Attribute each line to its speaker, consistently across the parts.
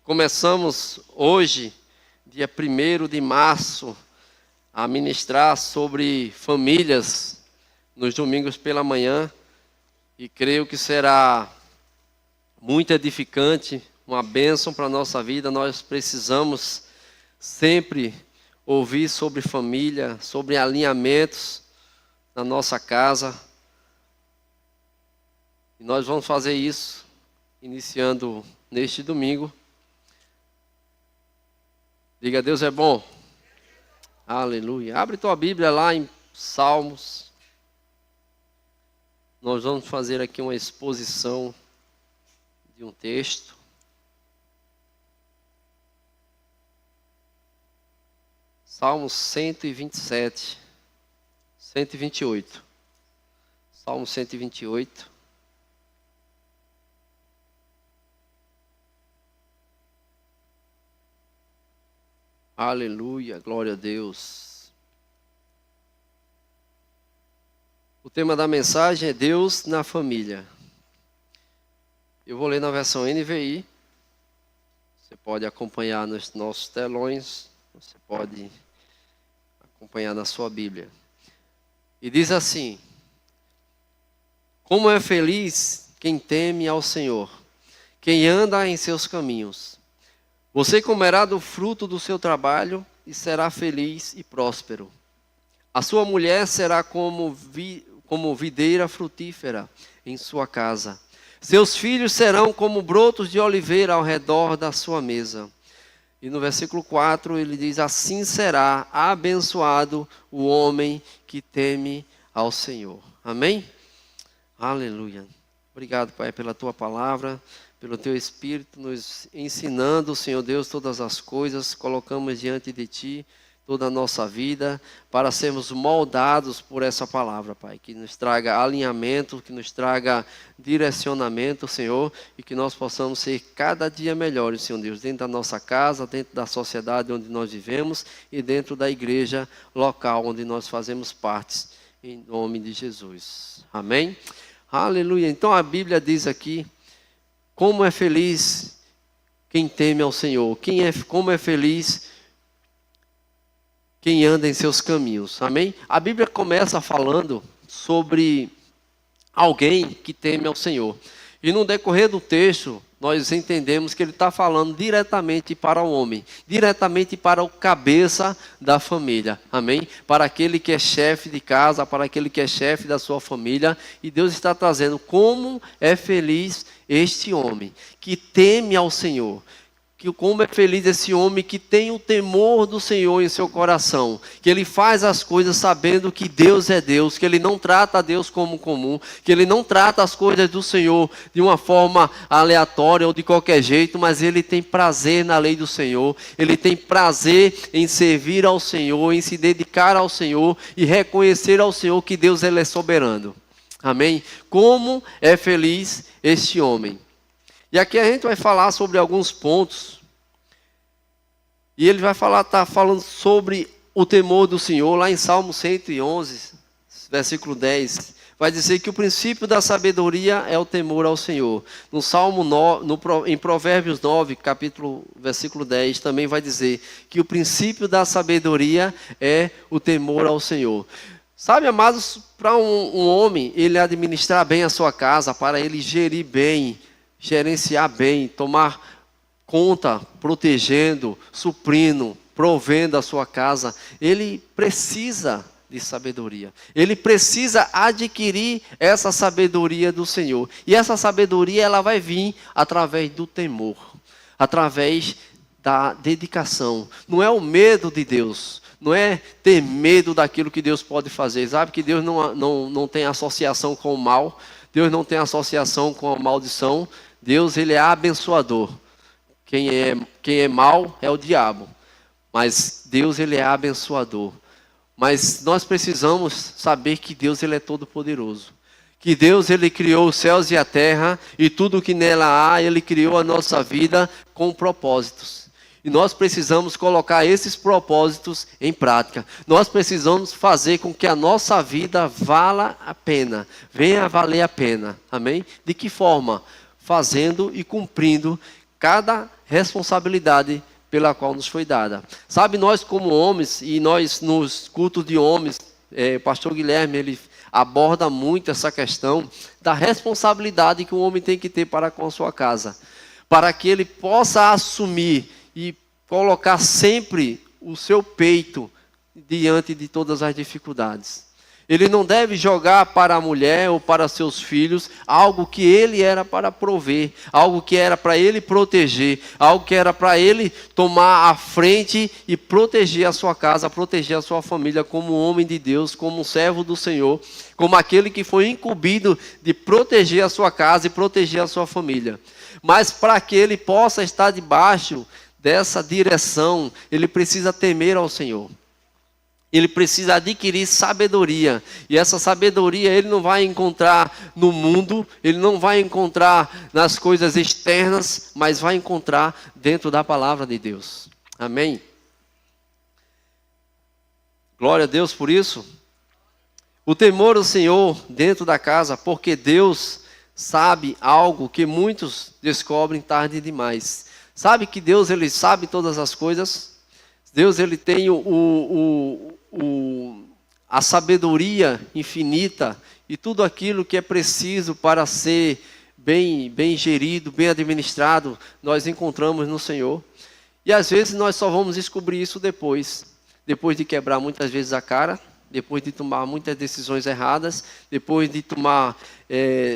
Speaker 1: Começamos hoje, dia 1º de março, a ministrar sobre famílias nos domingos pela manhã e creio que será muito edificante, uma bênção para a nossa vida. Nós precisamos sempre ouvir sobre família, sobre alinhamentos na nossa casa. E nós vamos fazer isso iniciando neste domingo. Diga, Deus é bom. Aleluia. Abre tua Bíblia lá em Salmos. Nós vamos fazer aqui uma exposição de um texto. Salmos 127. 128. Salmo 128. Aleluia, glória a Deus. O tema da mensagem é Deus na família. Eu vou ler na versão NVI. Você pode acompanhar nos nossos telões. Você pode acompanhar na sua Bíblia. E diz assim: como é feliz quem teme ao Senhor, quem anda em seus caminhos. Você comerá do fruto do seu trabalho e será feliz e próspero. A sua mulher será como videira frutífera em sua casa. Seus filhos serão como brotos de oliveira ao redor da sua mesa. E no versículo 4 ele diz: assim será abençoado o homem que teme ao Senhor. Amém? Aleluia. Obrigado, Pai, pela tua palavra, pelo teu Espírito nos ensinando, Senhor Deus, todas as coisas. Colocamos diante de ti toda a nossa vida para sermos moldados por essa palavra, Pai, que nos traga alinhamento, que nos traga direcionamento, Senhor, e que nós possamos ser cada dia melhores, Senhor Deus, dentro da nossa casa, dentro da sociedade onde nós vivemos e dentro da igreja local onde nós fazemos parte, em nome de Jesus. Amém? Aleluia. Então a Bíblia diz aqui: como é feliz quem teme ao Senhor. Como é feliz quem anda em seus caminhos. Amém? A Bíblia começa falando sobre alguém que teme ao Senhor. E no decorrer do texto, nós entendemos que ele está falando diretamente para o homem, diretamente para o cabeça da família, amém? Para aquele que é chefe de casa, para aquele que é chefe da sua família. E Deus está trazendo como é feliz este homem que teme ao Senhor. Como é feliz esse homem que tem o temor do Senhor em seu coração, que ele faz as coisas sabendo que Deus é Deus, que ele não trata a Deus como comum, que ele não trata as coisas do Senhor de uma forma aleatória ou de qualquer jeito, mas ele tem prazer na lei do Senhor, ele tem prazer em servir ao Senhor, em se dedicar ao Senhor e reconhecer ao Senhor que Deus ele é soberano. Amém? Como é feliz este homem. E aqui a gente vai falar sobre alguns pontos. E ele vai estar falando sobre o temor do Senhor, lá em Salmo 111, versículo 10. Vai dizer que o princípio da sabedoria é o temor ao Senhor. No Salmo em Provérbios 9, versículo 10, também vai dizer que o princípio da sabedoria é o temor ao Senhor. Sabe, amados, para um homem, ele administrar bem a sua casa, para ele gerir bem, gerenciar bem, tomar conta, protegendo, suprindo, provendo a sua casa, ele precisa de sabedoria. Ele precisa adquirir essa sabedoria do Senhor. E essa sabedoria ela vai vir através do temor, através da dedicação. Não é o medo de Deus, não é ter medo daquilo que Deus pode fazer. Sabe que Deus não tem associação com o mal, Deus não tem associação com a maldição. Deus ele é abençoador. Quem é mau é o diabo, mas Deus ele é abençoador. Mas nós precisamos saber que Deus ele é todo poderoso, que Deus ele criou os céus e a terra e tudo que nela há, ele criou a nossa vida com propósitos. E nós precisamos colocar esses propósitos em prática. Nós precisamos fazer com que a nossa vida vala a pena, venha a valer a pena. Amém? De que forma? Fazendo e cumprindo cada responsabilidade pela qual nos foi dada. Sabe, nós como homens, e nós nos cultos de homens, o pastor Guilherme, ele aborda muito essa questão da responsabilidade que o homem tem que ter para com a sua casa, para que ele possa assumir e colocar sempre o seu peito diante de todas as dificuldades. Ele não deve jogar para a mulher ou para seus filhos algo que ele era para prover, algo que era para ele proteger, algo que era para ele tomar a frente e proteger a sua casa, proteger a sua família como homem de Deus, como um servo do Senhor, como aquele que foi incumbido de proteger a sua casa e proteger a sua família. Mas para que ele possa estar debaixo dessa direção, ele precisa temer ao Senhor. Ele precisa adquirir sabedoria. E essa sabedoria ele não vai encontrar no mundo, ele não vai encontrar nas coisas externas, mas vai encontrar dentro da palavra de Deus. Amém? Glória a Deus por isso. O temor ao Senhor dentro da casa, porque Deus sabe algo que muitos descobrem tarde demais. Sabe que Deus ele sabe todas as coisas? Deus ele tem a sabedoria infinita e tudo aquilo que é preciso para ser bem gerido, bem administrado, nós encontramos no Senhor. E às vezes nós só vamos descobrir isso depois de quebrar muitas vezes a cara, depois de tomar muitas decisões erradas, depois de tomar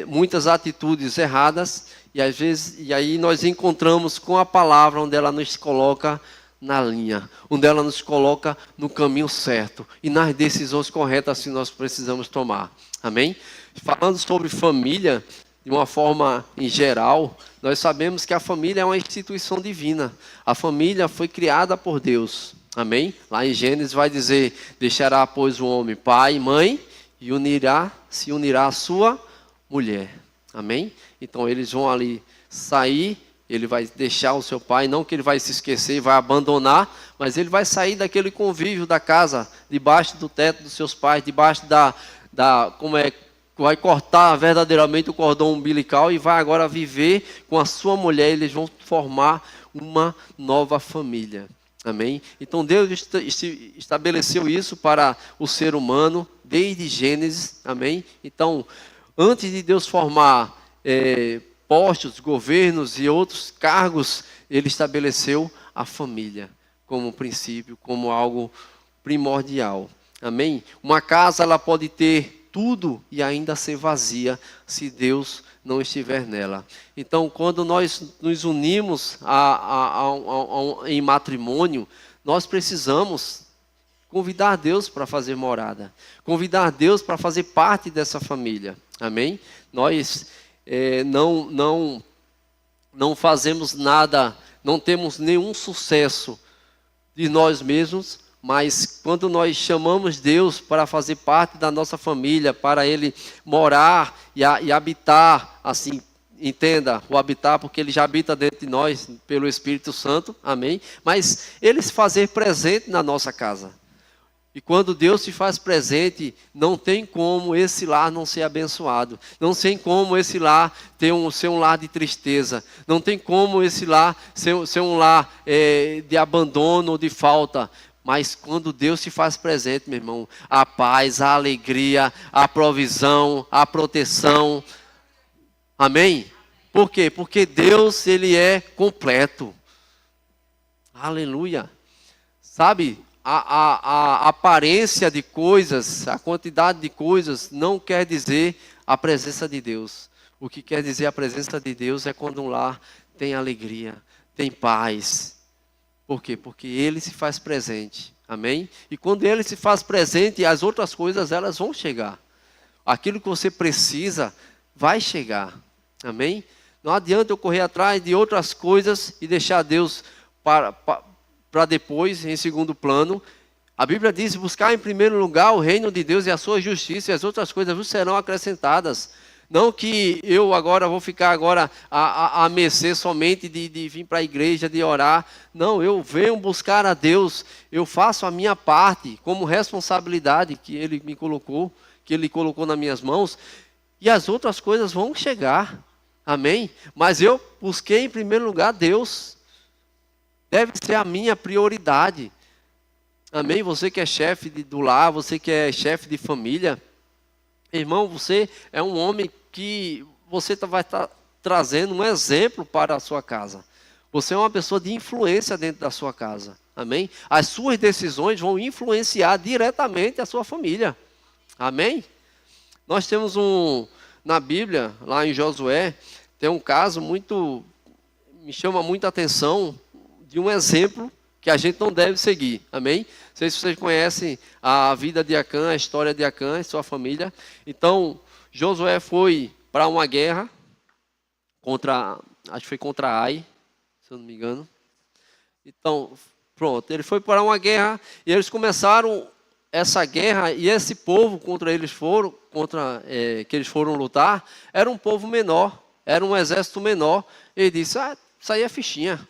Speaker 1: muitas atitudes erradas, e aí nós encontramos com a palavra onde ela nos coloca na linha, onde ela nos coloca no caminho certo e nas decisões corretas que nós precisamos tomar. Amém? Falando sobre família, de uma forma em geral, nós sabemos que a família é uma instituição divina. A família foi criada por Deus. Amém? Lá em Gênesis vai dizer, deixará, pois, o homem pai e mãe e se unirá à sua mulher. Amém? Então eles vão ali sair. Ele vai deixar o seu pai, não que ele vai se esquecer e vai abandonar, mas ele vai sair daquele convívio da casa, debaixo do teto dos seus pais, debaixo vai cortar verdadeiramente o cordão umbilical e vai agora viver com a sua mulher, eles vão formar uma nova família. Amém? Então Deus estabeleceu isso para o ser humano desde Gênesis. Amém? Então, antes de Deus formar postos, governos e outros cargos, ele estabeleceu a família como princípio, como algo primordial. Amém? Uma casa ela pode ter tudo e ainda ser vazia se Deus não estiver nela. Então, quando nós nos unimos em matrimônio, nós precisamos convidar Deus para fazer morada, convidar Deus para fazer parte dessa família. Amém? Nós não fazemos nada, não temos nenhum sucesso de nós mesmos, mas quando nós chamamos Deus para fazer parte da nossa família, para Ele morar e habitar, assim, entenda, o habitar, porque Ele já habita dentro de nós, pelo Espírito Santo, amém? Mas Ele se fazer presente na nossa casa. E quando Deus se faz presente, não tem como esse lar não ser abençoado. Não tem como esse lar ser um lar de tristeza. Não tem como esse lar ser um lar de abandono ou de falta. Mas quando Deus se faz presente, meu irmão, a paz, a alegria, a provisão, a proteção. Amém? Por quê? Porque Deus, Ele é completo. Aleluia. Sabe? A aparência de coisas, a quantidade de coisas, não quer dizer a presença de Deus. O que quer dizer a presença de Deus é quando um lar tem alegria, tem paz. Por quê? Porque Ele se faz presente. Amém? E quando Ele se faz presente, as outras coisas elas vão chegar. Aquilo que você precisa vai chegar. Amém? Não adianta eu correr atrás de outras coisas e deixar Deus para depois, em segundo plano. A Bíblia diz, buscar em primeiro lugar o reino de Deus e a sua justiça, e as outras coisas vos serão acrescentadas. Não que eu agora vou ficar agora a mercê somente de vir para a igreja, de orar. Não, eu venho buscar a Deus, eu faço a minha parte como responsabilidade que Ele me colocou, que Ele colocou nas minhas mãos, e as outras coisas vão chegar. Amém? Mas eu busquei em primeiro lugar Deus. deve ser a minha prioridade. Amém? Você que é chefe do lar, você que é chefe de família, irmão, você é um homem que você vai estar trazendo um exemplo para a sua casa. Você é uma pessoa de influência dentro da sua casa. Amém? As suas decisões vão influenciar diretamente a sua família. Amém? Nós temos na Bíblia, lá em Josué, tem um caso me chama muita atenção, de um exemplo que a gente não deve seguir. Amém? Não sei se vocês conhecem a vida de Acã, a história de Acã e sua família. Então, Josué foi para uma guerra acho que foi contra Ai, se eu não me engano. Então, pronto, ele foi para uma guerra e eles começaram essa guerra, e esse povo que eles foram lutar, era um povo menor, era um exército menor. Ele disse, isso aí é fichinha.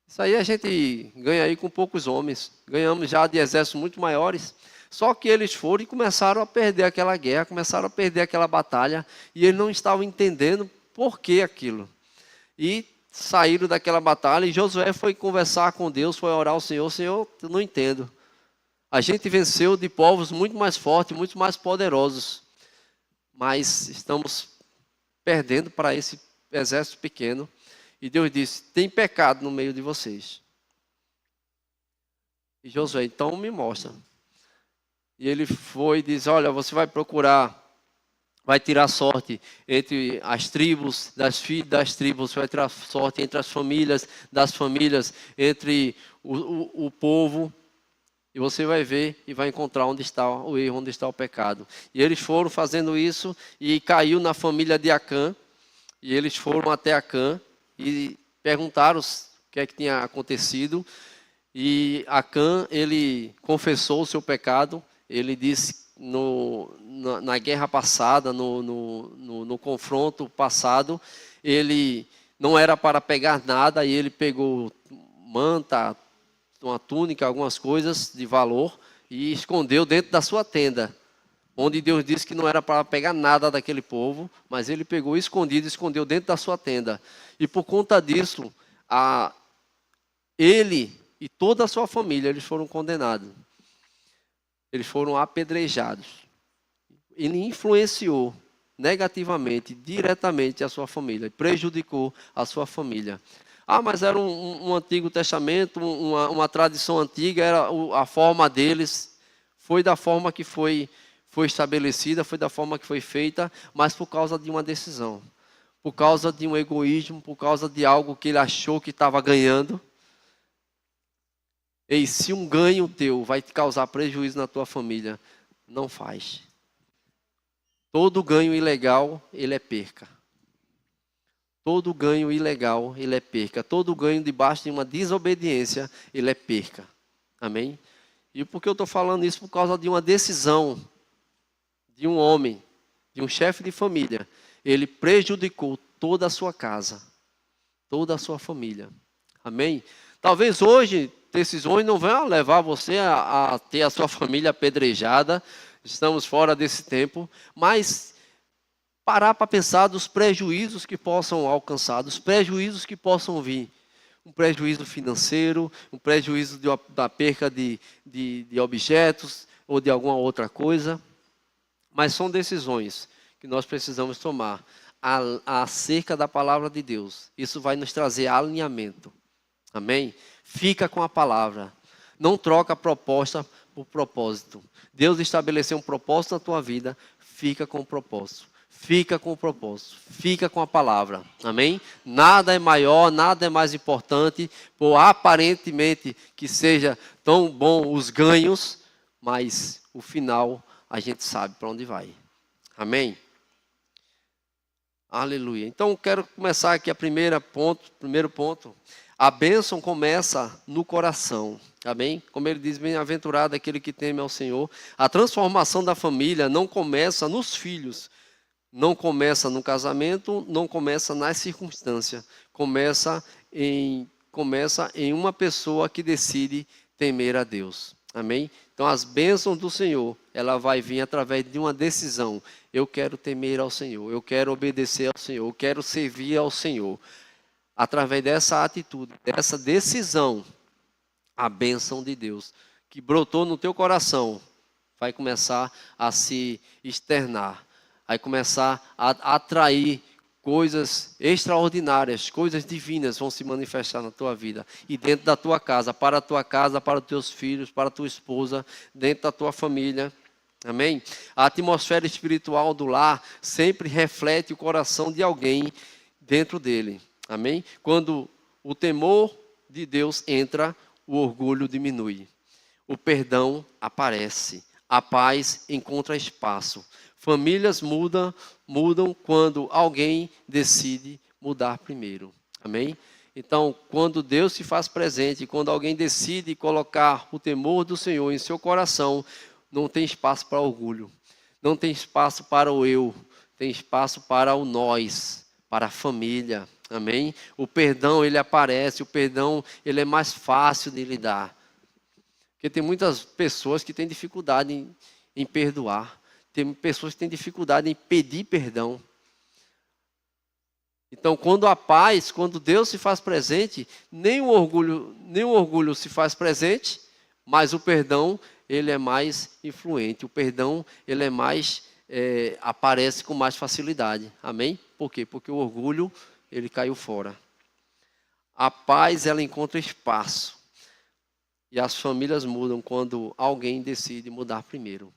Speaker 1: Isso aí a gente ganha aí com poucos homens. Ganhamos já de exércitos muito maiores. Só que eles foram e começaram a perder aquela guerra, começaram a perder aquela batalha, e eles não estavam entendendo por que aquilo. E saíram daquela batalha, e Josué foi conversar com Deus, foi orar ao Senhor. Senhor, eu não entendo. A gente venceu de povos muito mais fortes, muito mais poderosos, mas estamos perdendo para esse exército pequeno. E Deus disse, tem pecado no meio de vocês. E Josué, então me mostra. E ele foi e disse, olha, você vai tirar sorte entre as tribos, das filhas das tribos, você vai tirar sorte entre as famílias, das famílias, entre o povo. E você vai ver e vai encontrar onde está o erro, onde está o pecado. E eles foram fazendo isso e caiu na família de Acã. E eles foram até Acã e perguntaram o que é que tinha acontecido. E Acã, ele confessou o seu pecado. Ele disse na guerra passada, no confronto passado, ele não era para pegar nada, e ele pegou manta, uma túnica, algumas coisas de valor, e escondeu dentro da sua tenda, onde Deus disse que não era para pegar nada daquele povo, mas ele pegou escondido, escondeu dentro da sua tenda. E por conta disso, ele e toda a sua família, eles foram condenados. Eles foram apedrejados. Ele influenciou negativamente, diretamente a sua família, prejudicou a sua família. Mas era um Antigo Testamento, uma tradição antiga, era a forma deles, foi da forma que foi estabelecida, foi da forma que foi feita, mas por causa de uma decisão, por causa de um egoísmo, por causa de algo que ele achou que estava ganhando. E se um ganho teu vai te causar prejuízo na tua família, não faz. Todo ganho ilegal, ele é perca. Todo ganho ilegal, ele é perca. Todo ganho debaixo de uma desobediência, ele é perca. Amém? E por que eu estou falando isso? Por causa de uma decisão de um homem, de um chefe de família. Ele prejudicou toda a sua casa, toda a sua família. Amém? Talvez hoje decisões não vão levar você a ter a sua família apedrejada. Estamos fora desse tempo, mas parar para pensar dos prejuízos que possam alcançar, dos prejuízos que possam vir. Um prejuízo financeiro, um prejuízo da perca de objetos ou de alguma outra coisa. Mas são decisões que nós precisamos tomar acerca da palavra de Deus. Isso vai nos trazer alinhamento. Amém? Fica com a palavra. Não troca a proposta por propósito. Deus estabeleceu um propósito na tua vida, fica com o propósito. Fica com o propósito, fica com a palavra, amém? Nada é maior, nada é mais importante, por aparentemente que seja tão bom os ganhos, mas o final a gente sabe para onde vai, amém? Aleluia. Então quero começar aqui primeiro ponto. A bênção começa no coração, amém? Como ele diz, bem-aventurado aquele que teme ao Senhor. A transformação da família não começa nos filhos, não começa no casamento, não começa nas circunstâncias. Começa em uma pessoa que decide temer a Deus. Amém? Então as bênçãos do Senhor, ela vai vir através de uma decisão. Eu quero temer ao Senhor, eu quero obedecer ao Senhor, eu quero servir ao Senhor. através dessa atitude, dessa decisão, a bênção de Deus que brotou no teu coração vai começar a se externar, vai começar a atrair coisas extraordinárias, coisas divinas vão se manifestar na tua vida e dentro da tua casa, para os teus filhos, para a tua esposa, dentro da tua família. Amém? A atmosfera espiritual do lar sempre reflete o coração de alguém dentro dele. Amém? Quando o temor de Deus entra, o orgulho diminui. O perdão aparece. A paz encontra espaço. Famílias mudam quando alguém decide mudar primeiro. Amém? Então, quando Deus se faz presente, quando alguém decide colocar o temor do Senhor em seu coração, não tem espaço para orgulho, não tem espaço para o eu, tem espaço para o nós, para a família. Amém? O perdão, ele aparece, o perdão, ele é mais fácil de lidar. Porque tem muitas pessoas que têm dificuldade em perdoar. Tem pessoas que têm dificuldade em pedir perdão. Então, quando Deus se faz presente, nem o orgulho se faz presente, mas o perdão, ele é mais influente. O perdão, ele é mais, aparece com mais facilidade. Amém? Por quê? Porque o orgulho, ele caiu fora. A paz, ela encontra espaço. E as famílias mudam quando alguém decide mudar primeiro.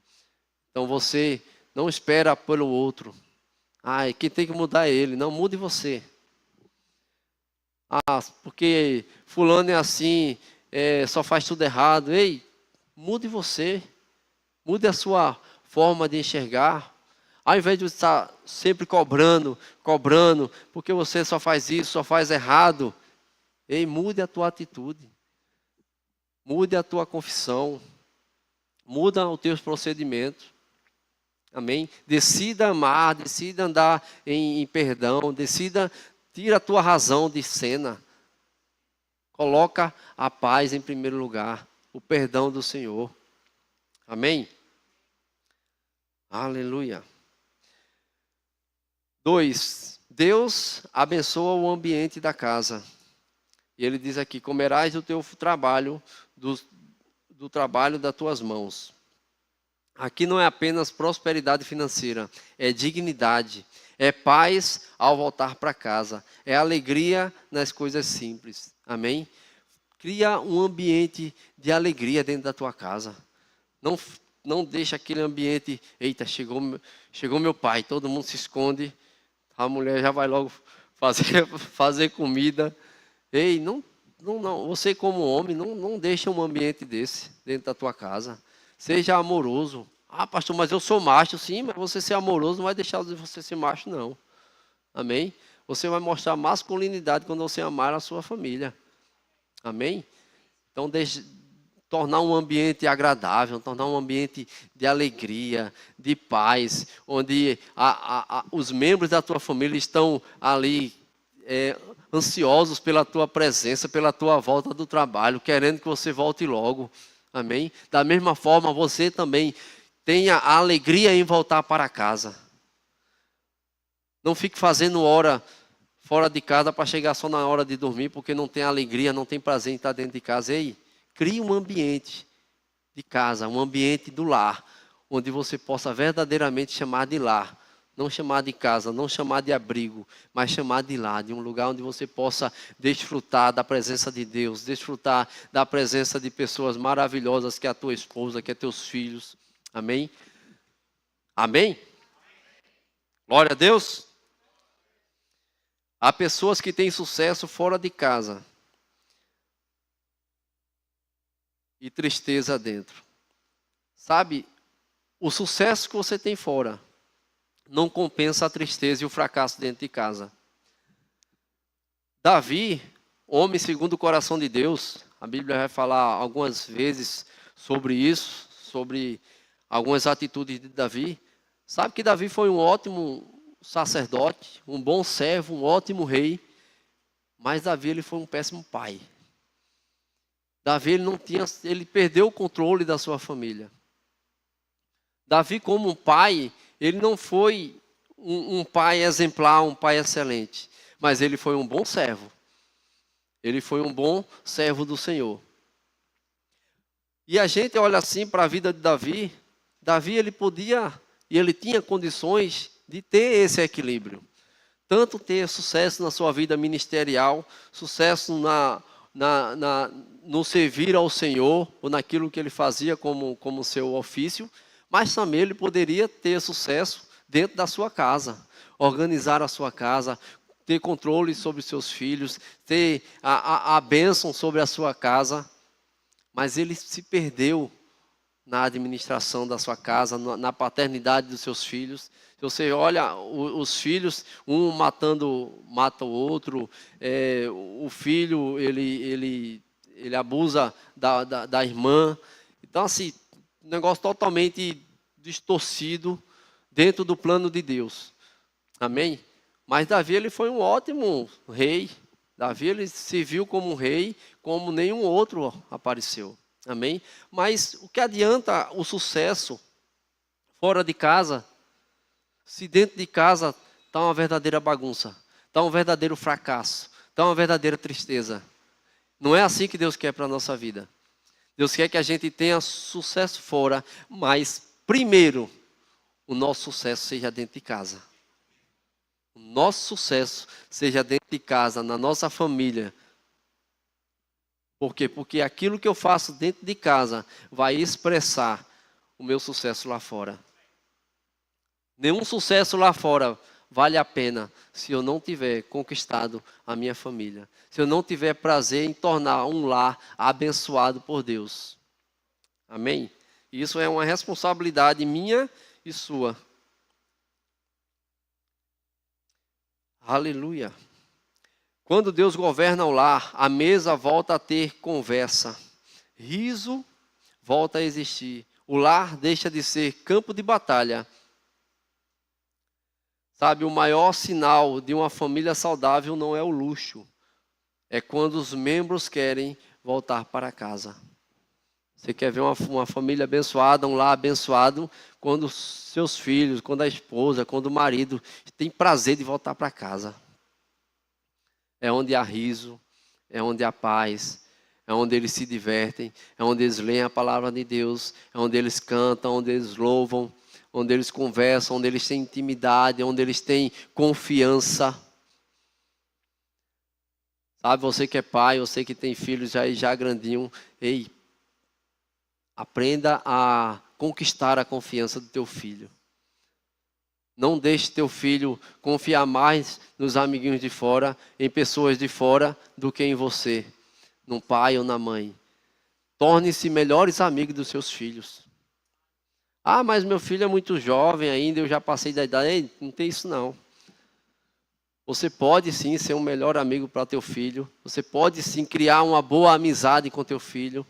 Speaker 1: Então você não espera pelo outro. Quem tem que mudar é ele. Não, mude você. Porque fulano é assim, só faz tudo errado. Ei, mude você. Mude a sua forma de enxergar. Ao invés de estar sempre cobrando, porque você só faz isso, só faz errado. Ei, mude a tua atitude. Mude a tua confissão. Muda os teus procedimentos. Amém? Decida amar, decida andar em perdão, tira a tua razão de cena. Coloca a paz em primeiro lugar, o perdão do Senhor. Amém? Aleluia. 2. Deus abençoa o ambiente da casa. E ele diz aqui, comerás do teu trabalho, do trabalho das tuas mãos. Aqui não é apenas prosperidade financeira, é dignidade, é paz ao voltar para casa, é alegria nas coisas simples. Amém? Cria um ambiente de alegria dentro da tua casa. Não deixa aquele ambiente, eita, chegou meu pai, todo mundo se esconde, a mulher já vai logo fazer comida. Ei, não, você como homem, não deixa um ambiente desse dentro da tua casa. Seja amoroso. Pastor, mas eu sou macho. Sim, mas você ser amoroso não vai deixar de você ser macho, não. Amém? Você vai mostrar masculinidade quando você amar a sua família. Amém? Então, tornar um ambiente agradável, tornar um ambiente de alegria, de paz, onde os membros da tua família estão ali ansiosos pela tua presença, pela tua volta do trabalho, querendo que você volte logo. Amém? Da mesma forma, você também tenha a alegria em voltar para casa. Não fique fazendo hora fora de casa para chegar só na hora de dormir, porque não tem alegria, não tem prazer em estar dentro de casa. Ei, crie um ambiente de casa, um ambiente do lar, onde você possa verdadeiramente chamar de lar. Não chamar de casa, não chamar de abrigo, mas chamar de lar, de um lugar onde você possa desfrutar da presença de Deus, desfrutar da presença de pessoas maravilhosas, que é a tua esposa, que é teus filhos. Amém? Amém? Glória a Deus. Há pessoas que têm sucesso fora de casa e tristeza dentro. Sabe, o sucesso que você tem fora não compensa a tristeza e o fracasso dentro de casa. Davi, homem segundo o coração de Deus, a Bíblia vai falar algumas vezes sobre isso, sobre algumas atitudes de Davi. Sabe que Davi foi um ótimo sacerdote, um bom servo, um ótimo rei, mas Davi ele foi um péssimo pai. Davi ele perdeu o controle da sua família. Davi, como um pai, ele não foi um pai exemplar, um pai excelente, mas ele foi um bom servo. Ele foi um bom servo do Senhor. E a gente olha assim para a vida de Davi. Davi, ele podia e ele tinha condições de ter esse equilíbrio. Tanto ter sucesso na sua vida ministerial, sucesso no servir ao Senhor, ou naquilo que ele fazia como seu ofício, mas também ele poderia ter sucesso dentro da sua casa, organizar a sua casa, ter controle sobre seus filhos, ter a bênção sobre a sua casa, mas ele se perdeu na administração da sua casa, na paternidade dos seus filhos. Se você olha os filhos, um mata o outro, o filho ele abusa da irmã. Então, assim, um negócio totalmente distorcido dentro do plano de Deus. Amém? Mas Davi, ele foi um ótimo rei. Davi, ele se viu como um rei, como nenhum outro apareceu. Amém? Mas o que adianta o sucesso fora de casa, se dentro de casa está uma verdadeira bagunça, está um verdadeiro fracasso, está uma verdadeira tristeza? Não é assim que Deus quer para a nossa vida. Deus quer que a gente tenha sucesso fora, mas primeiro, o nosso sucesso seja dentro de casa. O nosso sucesso seja dentro de casa, na nossa família. Por quê? Porque aquilo que eu faço dentro de casa vai expressar o meu sucesso lá fora. Nenhum sucesso lá fora vale a pena se eu não tiver conquistado a minha família. Se eu não tiver prazer em tornar um lar abençoado por Deus. Amém? Isso é uma responsabilidade minha e sua. Aleluia. Quando Deus governa o lar, a mesa volta a ter conversa. Riso volta a existir. O lar deixa de ser campo de batalha. Sabe, o maior sinal de uma família saudável não é o luxo. É quando os membros querem voltar para casa. Você quer ver uma família abençoada, um lar abençoado, quando os seus filhos, quando a esposa, quando o marido tem prazer de voltar para casa. É onde há riso, é onde há paz, é onde eles se divertem, é onde eles leem a palavra de Deus, é onde eles cantam, onde eles louvam, onde eles conversam, onde eles têm intimidade, onde eles têm confiança. Sabe, você que é pai, você que tem filhos já grandinho, ei, aprenda a conquistar a confiança do teu filho. Não deixe teu filho confiar mais nos amiguinhos de fora, em pessoas de fora, do que em você, num pai ou na mãe. Torne-se melhores amigos dos seus filhos. Ah, mas meu filho é muito jovem ainda, eu já passei da idade. Ei, não tem isso não. Você pode sim ser um melhor amigo para teu filho. Você pode sim criar uma boa amizade com teu filho.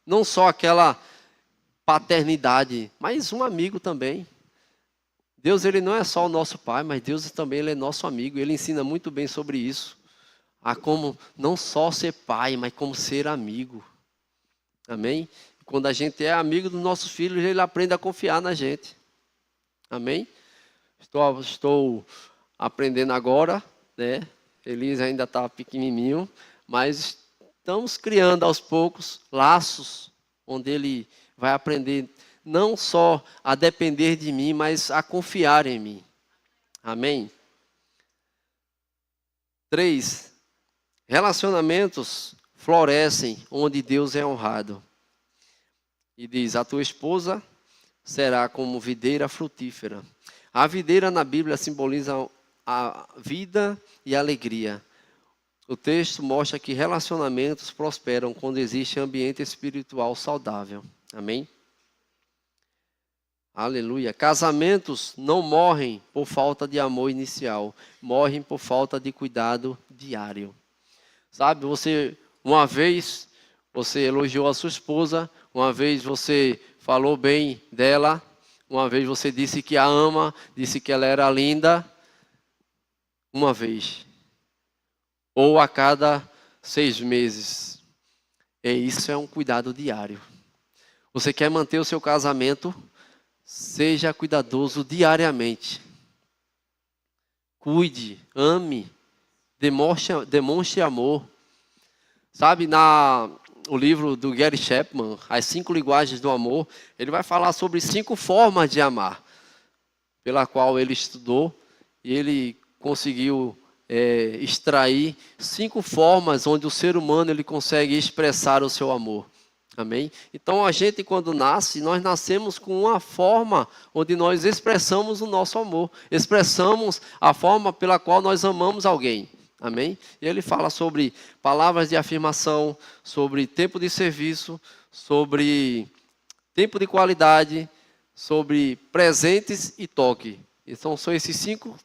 Speaker 1: Não só aquela paternidade, mas um amigo também. Deus, ele não é só o nosso pai, mas Deus também ele é nosso amigo. Ele ensina muito bem sobre isso. A como não só ser pai, mas como ser amigo. Amém? Quando a gente é amigo dos nossos filhos, ele aprende a confiar na gente. Amém? Estou aprendendo agora, né? Elis ainda está pequenininho, mas estamos criando aos poucos laços onde ele vai aprender não só a depender de mim, mas a confiar em mim. Amém? 3. Relacionamentos florescem onde Deus é honrado. E diz, a tua esposa será como videira frutífera. A videira na Bíblia simboliza a vida e a alegria. O texto mostra que relacionamentos prosperam quando existe ambiente espiritual saudável. Amém? Aleluia. Casamentos não morrem por falta de amor inicial, morrem por falta de cuidado diário. Sabe, uma vez você elogiou a sua esposa, uma vez você falou bem dela, uma vez você disse que a ama, disse que ela era linda, uma vez. Ou a cada 6 meses. Isso é um cuidado diário. Você quer manter o seu casamento? Seja cuidadoso diariamente. Cuide, ame, demonstre amor. Sabe, o livro do Gary Chapman, As 5 Linguagens do Amor, ele vai falar sobre 5 formas de amar, pela qual ele estudou, e ele conseguiu extrair 5 formas onde o ser humano ele consegue expressar o seu amor. Amém? Então, a gente, quando nasce, nós nascemos com uma forma onde nós expressamos o nosso amor, expressamos a forma pela qual nós amamos alguém. Amém? E ele fala sobre palavras de afirmação, sobre tempo de serviço, sobre tempo de qualidade, sobre presentes e toque. Então, são esses cinco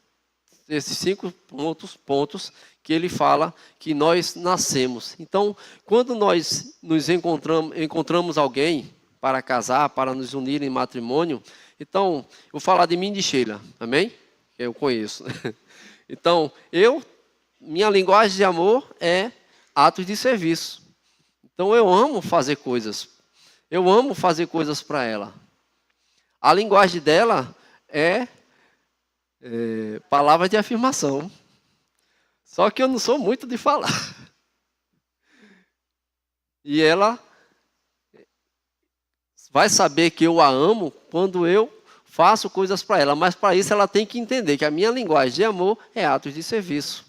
Speaker 1: pontos que ele fala que nós nascemos. Então, quando nós nos encontramos alguém para casar, para nos unir em matrimônio, então, eu vou falar de mim e de Sheila, amém? Eu conheço. Então, minha linguagem de amor é atos de serviço. Então, eu amo fazer coisas. Eu amo fazer coisas para ela. A linguagem dela é palavras de afirmação. Só que eu não sou muito de falar. E ela vai saber que eu a amo quando eu faço coisas para ela. Mas para isso ela tem que entender que a minha linguagem de amor é atos de serviço.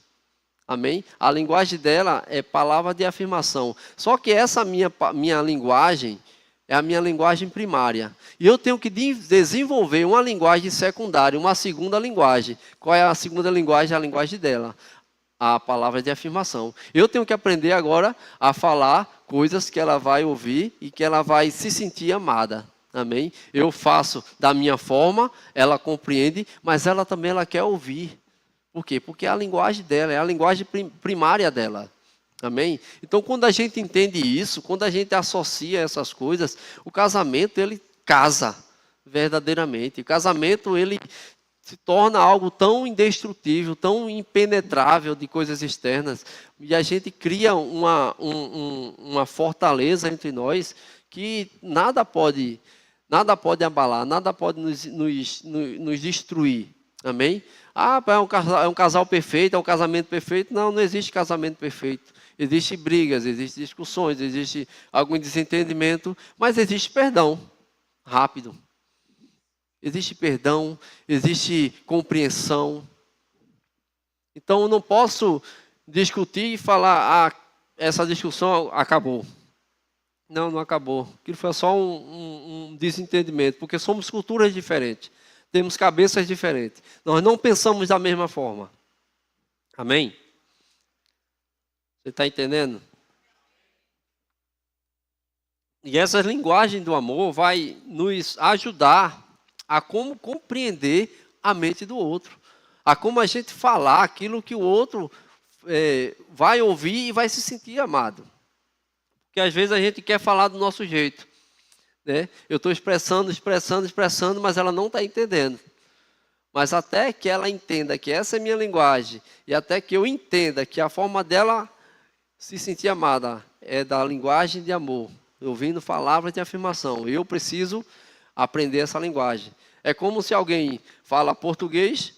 Speaker 1: Amém? A linguagem dela é palavra de afirmação. Só que essa minha linguagem é a minha linguagem primária. E eu tenho que desenvolver uma linguagem secundária, uma segunda linguagem. Qual é a segunda linguagem? A linguagem dela. A palavra de afirmação. Eu tenho que aprender agora a falar coisas que ela vai ouvir e que ela vai se sentir amada. Amém? Eu faço da minha forma, ela compreende, mas ela também quer ouvir. Por quê? Porque é a linguagem dela, é a linguagem primária dela. Amém? Então, quando a gente entende isso, quando a gente associa essas coisas, o casamento, ele casa verdadeiramente. O casamento, ele se torna algo tão indestrutível, tão impenetrável de coisas externas. E a gente cria uma fortaleza entre nós que nada pode abalar, nada pode nos destruir. Amém? É um casal perfeito, é um casamento perfeito. Não, não existe casamento perfeito. Existem brigas, existem discussões, existe algum desentendimento, mas existe perdão rápido. Existe perdão, existe compreensão. Então, eu não posso discutir e falar, essa discussão acabou. Não, não acabou. Aquilo foi só um desentendimento, porque somos culturas diferentes. Temos cabeças diferentes. Nós não pensamos da mesma forma. Amém? Você está entendendo? E essa linguagem do amor vai nos ajudar a como compreender a mente do outro. A como a gente falar aquilo que o outro vai ouvir e vai se sentir amado. Porque às vezes a gente quer falar do nosso jeito. Né? Eu estou expressando, mas ela não está entendendo. Mas até que ela entenda que essa é minha linguagem, e até que eu entenda que a forma dela se sentir amada é da linguagem de amor, ouvindo palavras de afirmação, eu preciso aprender essa linguagem. É como se alguém fala português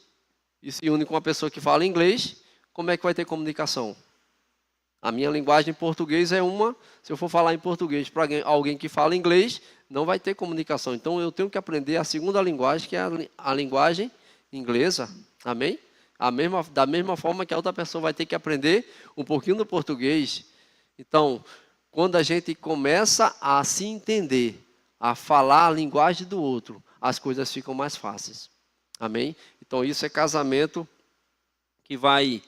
Speaker 1: e se une com uma pessoa que fala inglês, como é que vai ter comunicação? A minha linguagem em português é uma, se eu for falar em português para alguém que fala inglês, não vai ter comunicação. Então, eu tenho que aprender a segunda linguagem, que é a linguagem inglesa. Amém? Da mesma forma que a outra pessoa vai ter que aprender um pouquinho do português. Então, quando a gente começa a se entender, a falar a linguagem do outro, as coisas ficam mais fáceis. Amém? Então, isso é casamento que vai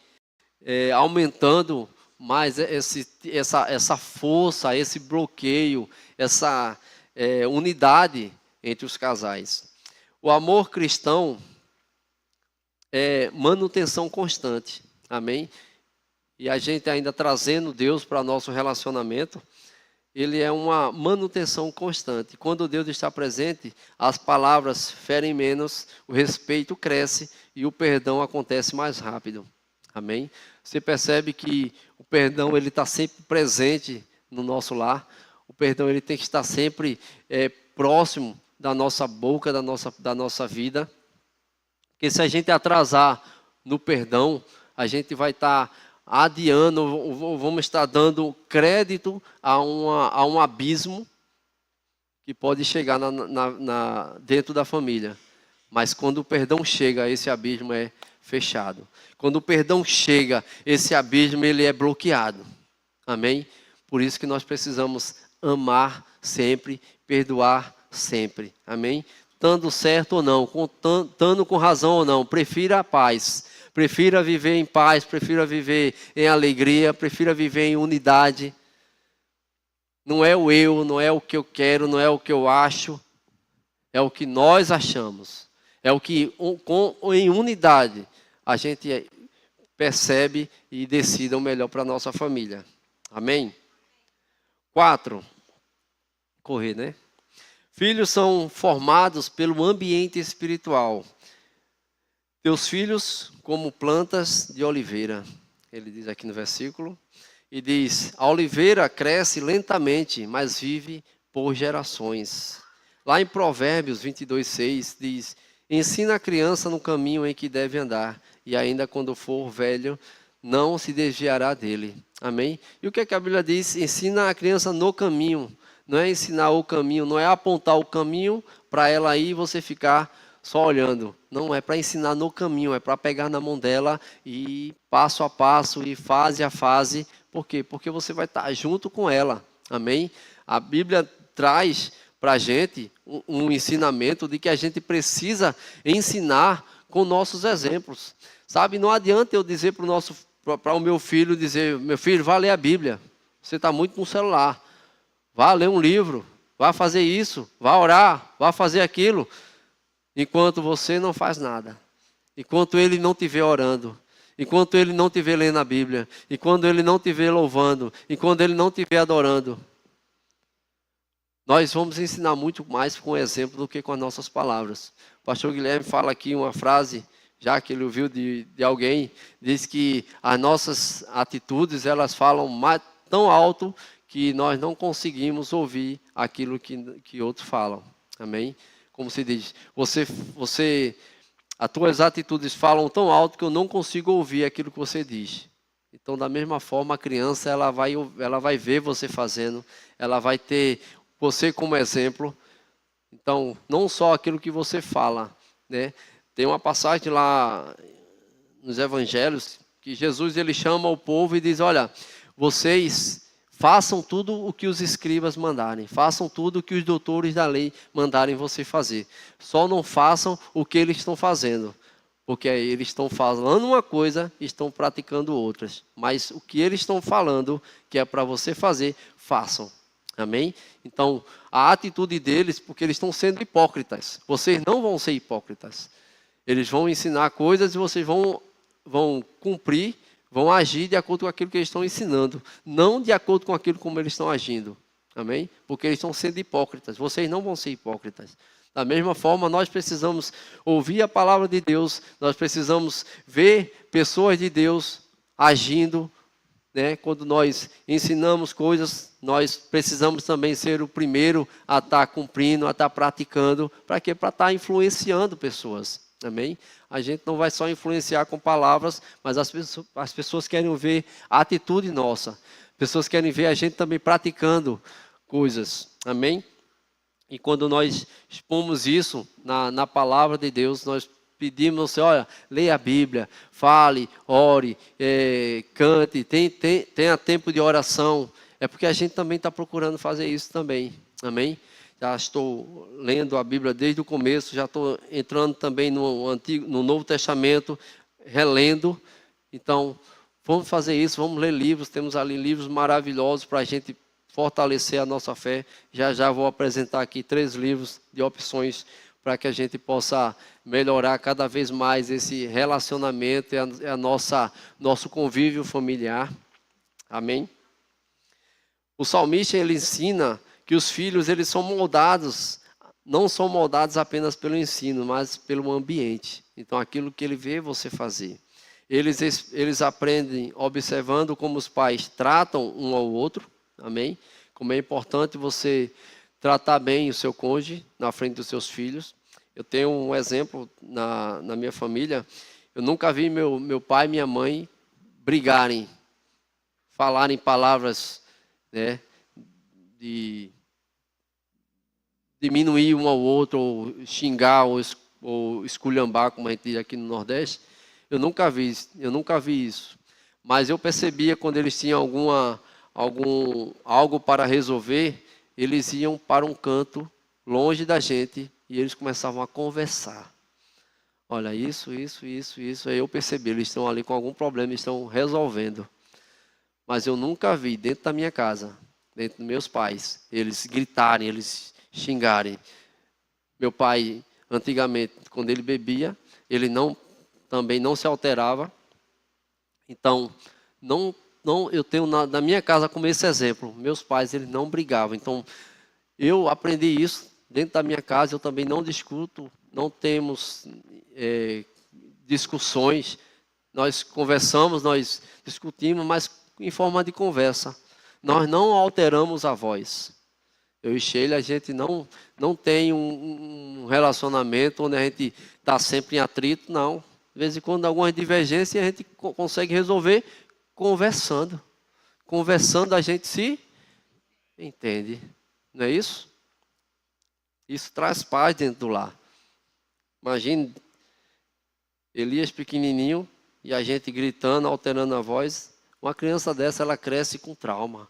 Speaker 1: aumentando mais essa força, esse bloqueio, essa unidade entre os casais. O amor cristão é manutenção constante. Amém? E a gente ainda trazendo Deus para nosso relacionamento, ele é uma manutenção constante. Quando Deus está presente, as palavras ferem menos, o respeito cresce e o perdão acontece mais rápido. Amém? Você percebe que o perdão ele está sempre presente no nosso lar. O perdão ele tem que estar sempre próximo da nossa boca, da nossa vida. Porque se a gente atrasar no perdão, a gente vai estar adiando, ou vamos estar dando crédito a um abismo que pode chegar dentro da família. Mas quando o perdão chega, esse abismo é fechado. Quando o perdão chega, esse abismo ele é bloqueado. Amém? Por isso que nós precisamos amar sempre, perdoar sempre. Amém? Estando certo ou não, estando com razão ou não, prefira a paz. Prefira viver em paz, prefira viver em alegria, prefira viver em unidade. Não é o eu, não é o que eu quero, não é o que eu acho. É o que nós achamos. É o que em unidade a gente percebe e decida o melhor para a nossa família. Amém? 4. Correr, né? Filhos são formados pelo ambiente espiritual. Teus filhos como plantas de oliveira. Ele diz aqui no versículo. E diz, a oliveira cresce lentamente, mas vive por gerações. Lá em Provérbios 22:6 diz, ensina a criança no caminho em que deve andar, e ainda quando for velho, não se desviará dele. Amém? E o que a Bíblia diz? Ensina a criança no caminho. Não é ensinar o caminho, não é apontar o caminho para ela ir e você ficar só olhando. Não, é para ensinar no caminho, é para pegar na mão dela e ir passo a passo e fase a fase. Por quê? Porque você vai estar junto com ela. Amém? A Bíblia traz para a gente um ensinamento de que a gente precisa ensinar com nossos exemplos. Sabe, não adianta eu dizer para o meu filho, dizer, meu filho, vá ler a Bíblia. Você está muito no celular. Vá ler um livro, vá fazer isso, vá orar, vá fazer aquilo. Enquanto você não faz nada. Enquanto ele não estiver orando. Enquanto ele não estiver lendo a Bíblia. Enquanto ele não estiver louvando. Enquanto ele não estiver adorando. Nós vamos ensinar muito mais com o exemplo do que com as nossas palavras. O pastor Guilherme fala aqui uma frase, já que ele ouviu de alguém, diz que as nossas atitudes, elas falam tão alto que nós não conseguimos ouvir aquilo que outros falam. Amém? Como se diz, as tuas atitudes falam tão alto que eu não consigo ouvir aquilo que você diz. Então, da mesma forma, a criança ela vai ver você fazendo, ela vai ter você como exemplo. Então, não só aquilo que você fala, né? Tem uma passagem lá nos Evangelhos que Jesus ele chama o povo e diz: olha, vocês façam tudo o que os escribas mandarem, façam tudo o que os doutores da lei mandarem você fazer. Só não façam o que eles estão fazendo, porque eles estão falando uma coisa e estão praticando outras. Mas o que eles estão falando, que é para você fazer, façam. Amém? Então, a atitude deles, porque eles estão sendo hipócritas. Vocês não vão ser hipócritas. Eles vão ensinar coisas e vocês vão cumprir, vão agir de acordo com aquilo que eles estão ensinando. Não de acordo com aquilo como eles estão agindo. Amém? Porque eles estão sendo hipócritas. Vocês não vão ser hipócritas. Da mesma forma, nós precisamos ouvir a palavra de Deus. Nós precisamos ver pessoas de Deus agindo. Né? Quando nós ensinamos coisas, nós precisamos também ser o primeiro a estar cumprindo, a estar praticando. Para quê? Para estar influenciando pessoas. Amém? A gente não vai só influenciar com palavras, mas as pessoas querem ver a atitude nossa. Pessoas querem ver a gente também praticando coisas. Amém? E quando nós expomos isso na palavra de Deus, nós pedimos você, olha, leia a Bíblia, fale, ore, cante, tenha tempo de oração. É porque a gente também está procurando fazer isso também. Amém? Já estou lendo a Bíblia desde o começo, já estou entrando também no Novo Testamento, relendo. Então, vamos fazer isso, vamos ler livros. Temos ali livros maravilhosos para a gente fortalecer a nossa fé. Já vou apresentar aqui 3 livros de opções para que a gente possa melhorar cada vez mais esse relacionamento e nosso convívio familiar. Amém? O salmista, ele ensina que os filhos, eles são moldados, não são moldados apenas pelo ensino, mas pelo ambiente. Então, aquilo que ele vê você fazer. Eles aprendem observando como os pais tratam um ao outro. Amém? Como é importante você tratar bem o seu cônjuge na frente dos seus filhos. Eu tenho um exemplo na minha família. Eu nunca vi meu pai e minha mãe brigarem, falarem palavras, né, de diminuir um ao outro, ou xingar, ou esculhambar, como a gente diz aqui no Nordeste, eu nunca vi isso. Mas eu percebia quando eles tinham algo para resolver, eles iam para um canto, longe da gente, e eles começavam a conversar. Olha, isso. Aí eu percebi, eles estão ali com algum problema, estão resolvendo. Mas eu nunca vi dentro da minha casa, dentro dos meus pais, eles gritarem, eles xingarem. Meu pai, antigamente, quando ele bebia, ele também não se alterava. Então, eu tenho na minha casa como esse exemplo. Meus pais, eles não brigavam. Então, eu aprendi isso dentro da minha casa. Eu também não discuto, não temos discussões. Nós conversamos, nós discutimos, mas em forma de conversa. Nós não alteramos a voz. Eu e Sheila, a gente não tem um relacionamento onde a gente está sempre em atrito, não. De vez em quando, algumas divergências a gente consegue resolver conversando. Conversando, a gente se entende. Não é isso? Isso traz paz dentro do lar. Imagine Elias pequenininho e a gente gritando, alterando a voz. Uma criança dessa, ela cresce com trauma.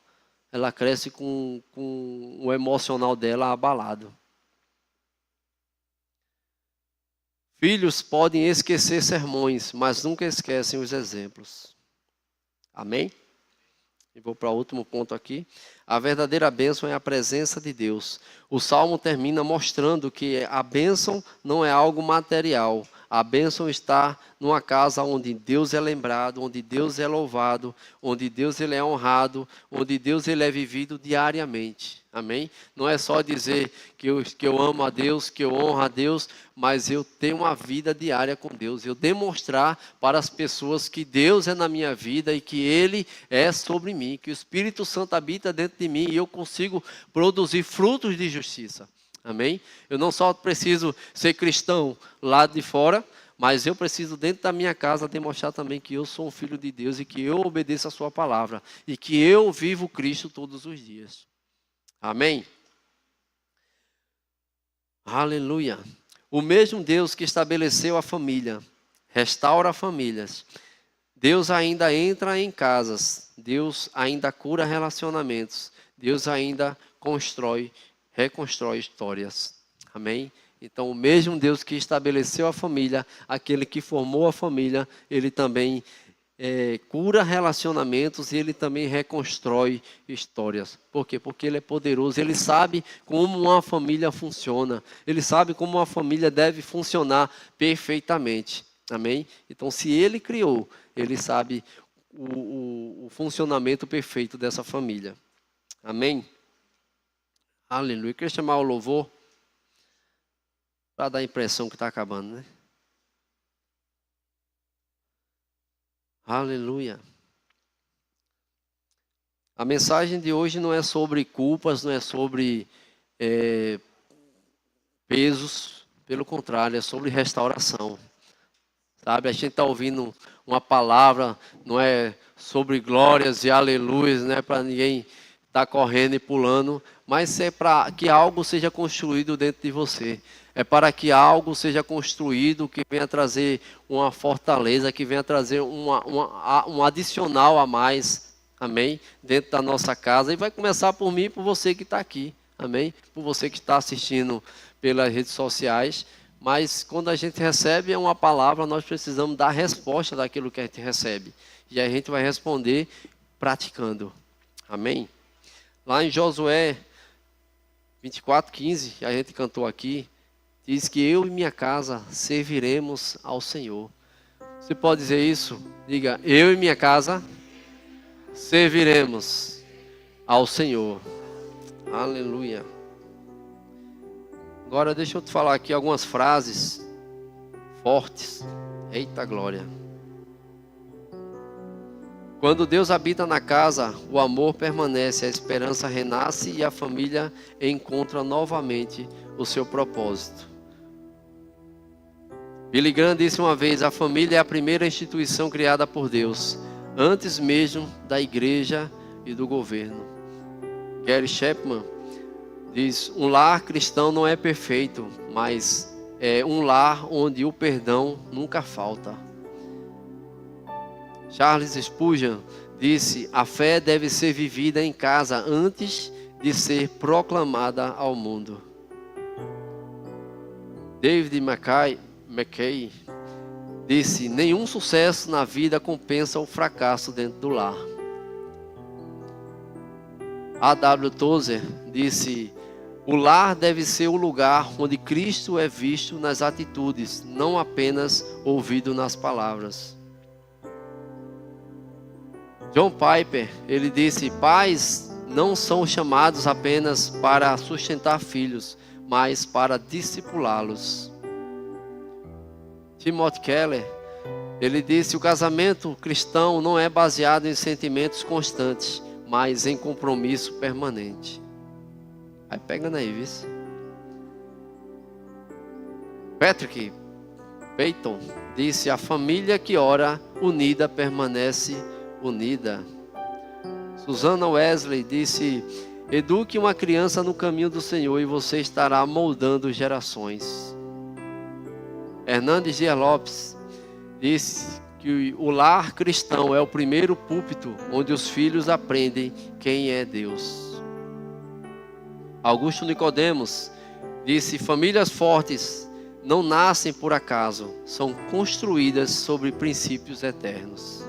Speaker 1: Ela cresce com o emocional dela abalado. Filhos podem esquecer sermões, mas nunca esquecem os exemplos. Amém? E vou para o último ponto aqui. A verdadeira bênção é a presença de Deus. O Salmo termina mostrando que a bênção não é algo material. A bênção está numa casa onde Deus é lembrado, onde Deus é louvado, onde Deus ele é honrado, onde Deus ele é vivido diariamente. Amém? Não é só dizer que eu amo a Deus, que eu honro a Deus, mas eu tenho uma vida diária com Deus. Eu demonstrar para as pessoas que Deus é na minha vida e que Ele é sobre mim, que o Espírito Santo habita dentro de mim e eu consigo produzir frutos de justiça. Amém? Eu não só preciso ser cristão lá de fora, mas eu preciso dentro da minha casa demonstrar também que eu sou um filho de Deus e que eu obedeço a sua palavra e que eu vivo Cristo todos os dias. Amém? Aleluia. O mesmo Deus que estabeleceu a família, restaura famílias. Deus ainda entra em casas. Deus ainda cura relacionamentos. Deus ainda reconstrói histórias. Amém? Então, o mesmo Deus que estabeleceu a família, aquele que formou a família, ele também cura relacionamentos e ele também reconstrói histórias. Por quê? Porque ele é poderoso, ele sabe como uma família funciona, ele sabe como uma família deve funcionar perfeitamente. Amém? Então, se ele criou, ele sabe o funcionamento perfeito dessa família. Amém? Aleluia. Eu queria chamar o louvor para dar a impressão que está acabando, né? Aleluia. A mensagem de hoje não é sobre culpas, não é sobre pesos, pelo contrário, é sobre restauração. Sabe, a gente está ouvindo uma palavra, não é sobre glórias e aleluias, não é para ninguém estar correndo e pulando, mas é para que algo seja construído dentro de você. É para que algo seja construído que venha trazer uma fortaleza, que venha trazer um adicional a mais, amém? Dentro da nossa casa. E vai começar por mim e por você que está aqui, amém? Por você que está assistindo pelas redes sociais. Mas quando a gente recebe uma palavra, nós precisamos dar resposta daquilo que a gente recebe. E a gente vai responder praticando. Amém? Lá em Josué 24:15, a gente cantou aqui, diz que eu e minha casa serviremos ao Senhor. Você pode dizer isso? Diga, eu e minha casa serviremos ao Senhor. Aleluia. Agora deixa eu te falar aqui algumas frases fortes. Eita glória. Quando Deus habita na casa, o amor permanece, a esperança renasce e a família encontra novamente o seu propósito. Billy Graham disse uma vez, a família é a primeira instituição criada por Deus. antes mesmo da igreja e do governo. Gary Chapman diz: um lar cristão não é perfeito, mas é um lar onde o perdão nunca falta. Charles Spurgeon disse: a fé deve ser vivida em casa antes de ser proclamada ao mundo. David McKay disse: nenhum sucesso na vida compensa o fracasso dentro do lar. A.W. Tozer disse: o lar deve ser o lugar onde Cristo é visto nas atitudes, não apenas ouvido nas palavras. John Piper, ele disse: pais não são chamados apenas para sustentar filhos, mas para discipulá-los. Timothy Keller, ele disse: o casamento cristão não é baseado em sentimentos constantes, mas em compromisso permanente. Aí pegando aí, viu? Patrick Peyton disse: a família que ora unida permanece unida. Susana Wesley disse: eduque uma criança no caminho do Senhor e você estará moldando gerações. Hernandes Dias Lopes disse que o lar cristão é o primeiro púlpito onde os filhos aprendem quem é Deus. Augusto Nicodemos disse: famílias fortes não nascem por acaso, são construídas sobre princípios eternos.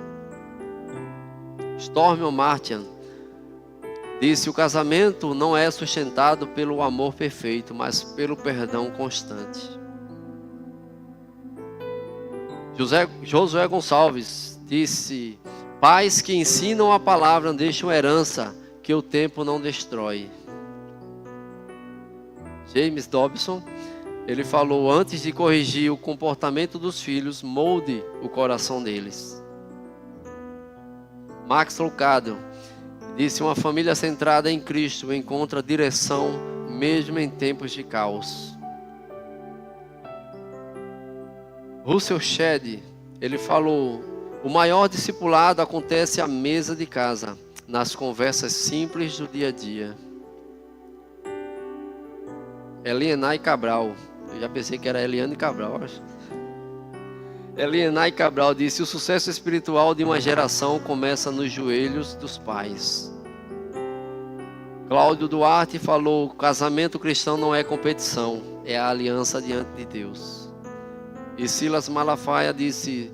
Speaker 1: Storm Martian disse: o casamento não é sustentado pelo amor perfeito, mas pelo perdão constante. Josué Gonçalves disse: pais que ensinam a palavra deixam herança que o tempo não destrói. James Dobson, ele falou: antes de corrigir o comportamento dos filhos, molde o coração deles. Max Lucado disse: uma família centrada em Cristo encontra direção mesmo em tempos de caos. Russell Shedd, ele falou: o maior discipulado acontece à mesa de casa, nas conversas simples do dia a dia. Elianai Cabral, eu já pensei que era Eliane Cabral, acho. Elianai Cabral disse: o sucesso espiritual de uma geração começa nos joelhos dos pais. Cláudio Duarte falou: o casamento cristão não é competição, é a aliança diante de Deus. E Silas Malafaia disse: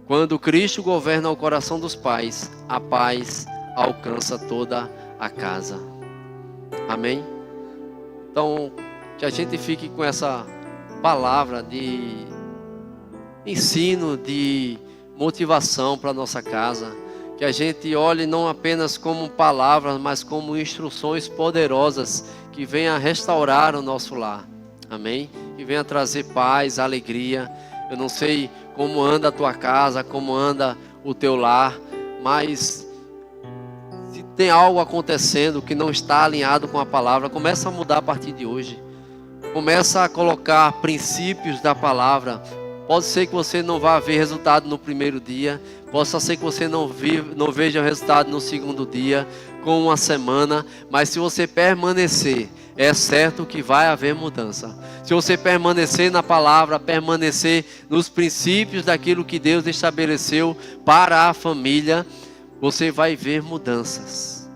Speaker 1: quando Cristo governa o coração dos pais, a paz alcança toda a casa. Amém? Então, que a gente fique com essa palavra de ensino, de motivação para a nossa casa. Que a gente olhe não apenas como palavras, mas como instruções poderosas que venham restaurar o nosso lar. Amém? Que venha trazer paz, alegria. Eu não sei como anda a tua casa, como anda o teu lar, mas se tem algo acontecendo que não está alinhado com a palavra, começa a mudar a partir de hoje. Começa a colocar princípios da palavra. Pode ser que você não vá ver resultado no primeiro dia, pode ser que você não veja o resultado no segundo dia, com uma semana, mas se você permanecer, é certo que vai haver mudança. Se você permanecer na palavra, permanecer nos princípios daquilo que Deus estabeleceu para a família, você vai ver mudanças.